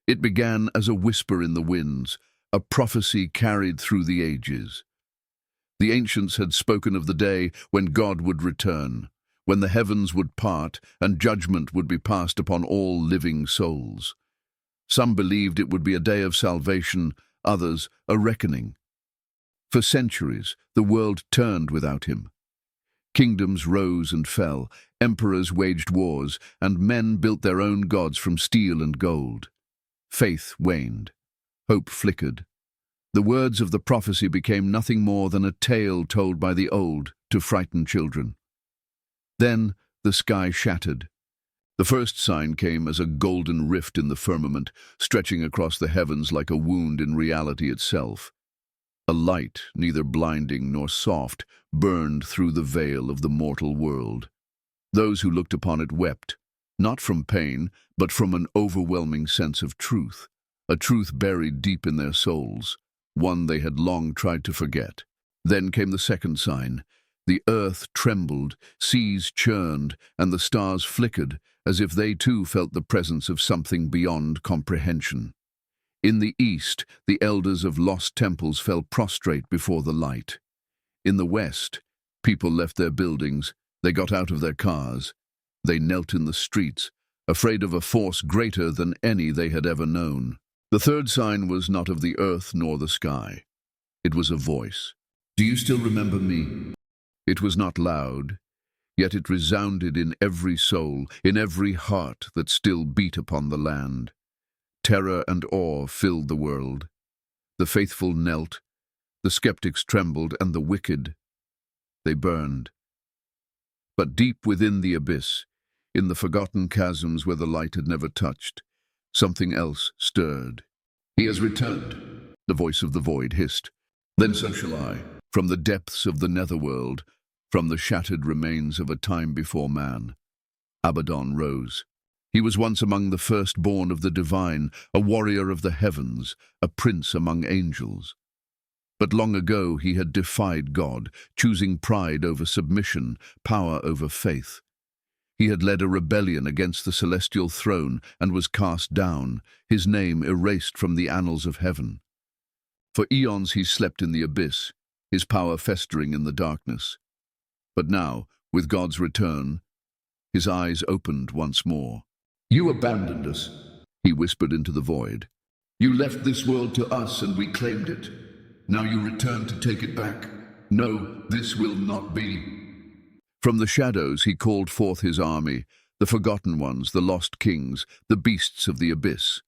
It began as a whisper in the winds, a prophecy carried through the ages. The ancients had spoken of the day when God would return, when the heavens would part and judgment would be passed upon all living souls. Some believed it would be a day of salvation, others a reckoning. For centuries, the world turned without him. Kingdoms rose and fell, emperors waged wars, and men built their own gods from steel and gold. Faith waned. Hope flickered. The words of the prophecy became nothing more than a tale told by the old to frighten children. Then the sky shattered. The first sign came as a golden rift in the firmament, stretching across the heavens like a wound in reality itself. A light, neither blinding nor soft, burned through the veil of the mortal world. Those who looked upon it wept, not from pain, but from an overwhelming sense of truth, a truth buried deep in their souls, one they had long tried to forget. Then came the second sign. The earth trembled, seas churned, and the stars flickered, as if they too felt the presence of something beyond comprehension. In the east, the elders of lost temples fell prostrate before the light. In the west, people left their buildings, they got out of their cars. They knelt in the streets, afraid of a force greater than any they had ever known. The third sign was not of the earth nor the sky. It was a voice. "Do you still remember me?" It was not loud, yet it resounded in every soul, in every heart that still beat upon the land. Terror and awe filled the world. The faithful knelt, the skeptics trembled, and the wicked, they burned. But deep within the abyss, in the forgotten chasms where the light had never touched, something else stirred. "He has returned," the voice of the void hissed. "Then so shall I." From the depths of the netherworld, from the shattered remains of a time before man, Abaddon rose. He was once among the firstborn of the divine, a warrior of the heavens, a prince among angels. But long ago he had defied God, choosing pride over submission, power over faith. He had led a rebellion against the celestial throne and was cast down, his name erased from the annals of heaven. For eons he slept in the abyss, his power festering in the darkness. But now, with God's return, his eyes opened once more. "You abandoned us," he whispered into the void. "You left this world to us and we claimed it. Now you return to take it back. No, this will not be." From the shadows he called forth his army, the forgotten ones, the lost kings, the beasts of the abyss.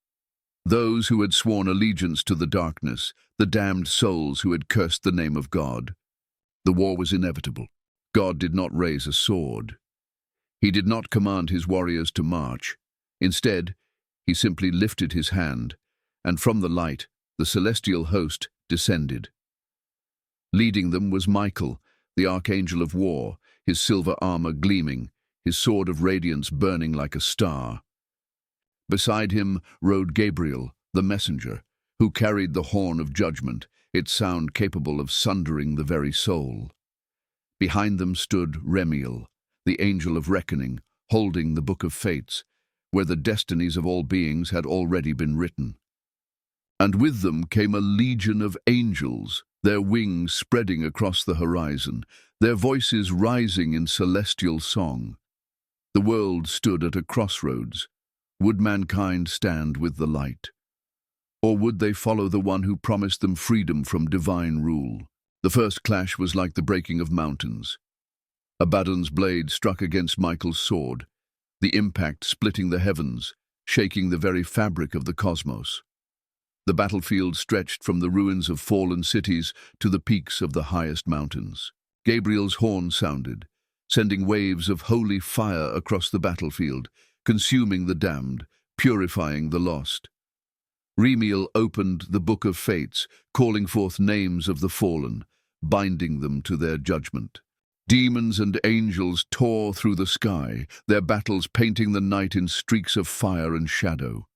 Those who had sworn allegiance to the darkness, the damned souls who had cursed the name of God. The war was inevitable. God did not raise a sword. He did not command his warriors to march. Instead, he simply lifted his hand, and from the light, the celestial host descended. Leading them was Michael, the archangel of war, his silver armor gleaming, his sword of radiance burning like a star. Beside him rode Gabriel, the messenger, who carried the horn of judgment, its sound capable of sundering the very soul. Behind them stood Remiel, the angel of reckoning, holding the book of fates, where the destinies of all beings had already been written. And with them came a legion of angels, their wings spreading across the horizon, their voices rising in celestial song. The world stood at a crossroads. Would mankind stand with the light? Or would they follow the one who promised them freedom from divine rule? The first clash was like the breaking of mountains. Abaddon's blade struck against Michael's sword, the impact splitting the heavens, shaking the very fabric of the cosmos. The battlefield stretched from the ruins of fallen cities to the peaks of the highest mountains. Gabriel's horn sounded, sending waves of holy fire across the battlefield, consuming the damned, purifying the lost. Remiel opened the book of fates, calling forth names of the fallen, binding them to their judgment. Demons and angels tore through the sky, their battles painting the night in streaks of fire and shadow.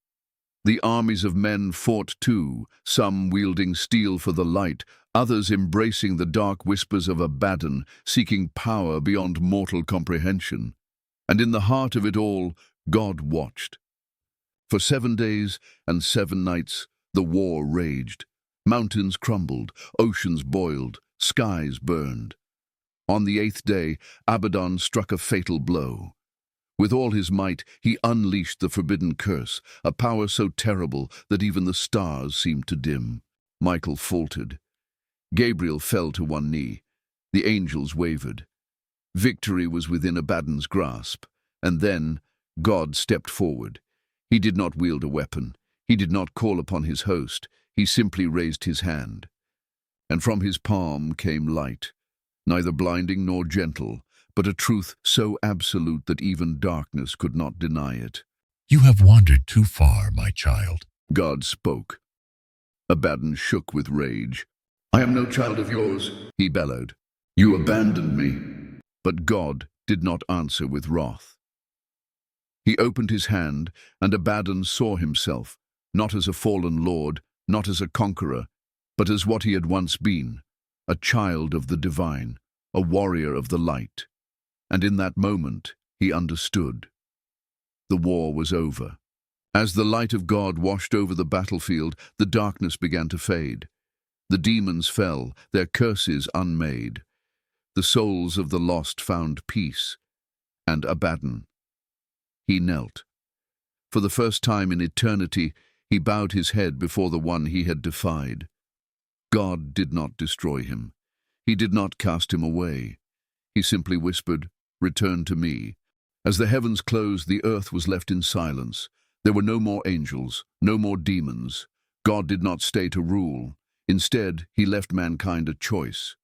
The armies of men fought too, some wielding steel for the light, others embracing the dark whispers of Abaddon, seeking power beyond mortal comprehension. And in the heart of it all, God watched. For 7 days and 7 nights, the war raged. Mountains crumbled, oceans boiled, skies burned. On the 8th day, Abaddon struck a fatal blow. With all his might, he unleashed the forbidden curse, a power so terrible that even the stars seemed to dim. Michael faltered. Gabriel fell to one knee. The angels wavered. Victory was within Abaddon's grasp. And then God stepped forward. He did not wield a weapon. He did not call upon his host. He simply raised his hand. And from his palm came light, neither blinding nor gentle, but a truth so absolute that even darkness could not deny it. You have wandered too far, my child. God spoke. Abaddon shook with rage. I am no child of yours, he bellowed. You abandoned me. But God did not answer with wrath. He opened his hand, and Abaddon saw himself, not as a fallen lord, not as a conqueror, but as what he had once been, a child of the divine, a warrior of the light. And in that moment, he understood. The war was over. As the light of God washed over the battlefield, the darkness began to fade. The demons fell, their curses unmade. The souls of the lost found peace. And Abaddon. He knelt. For the first time in eternity, he bowed his head before the one he had defied. God did not destroy him. He did not cast him away. He simply whispered, "Return to me." As the heavens closed, the earth was left in silence. There were no more angels, no more demons. God did not stay to rule. Instead, he left mankind a choice.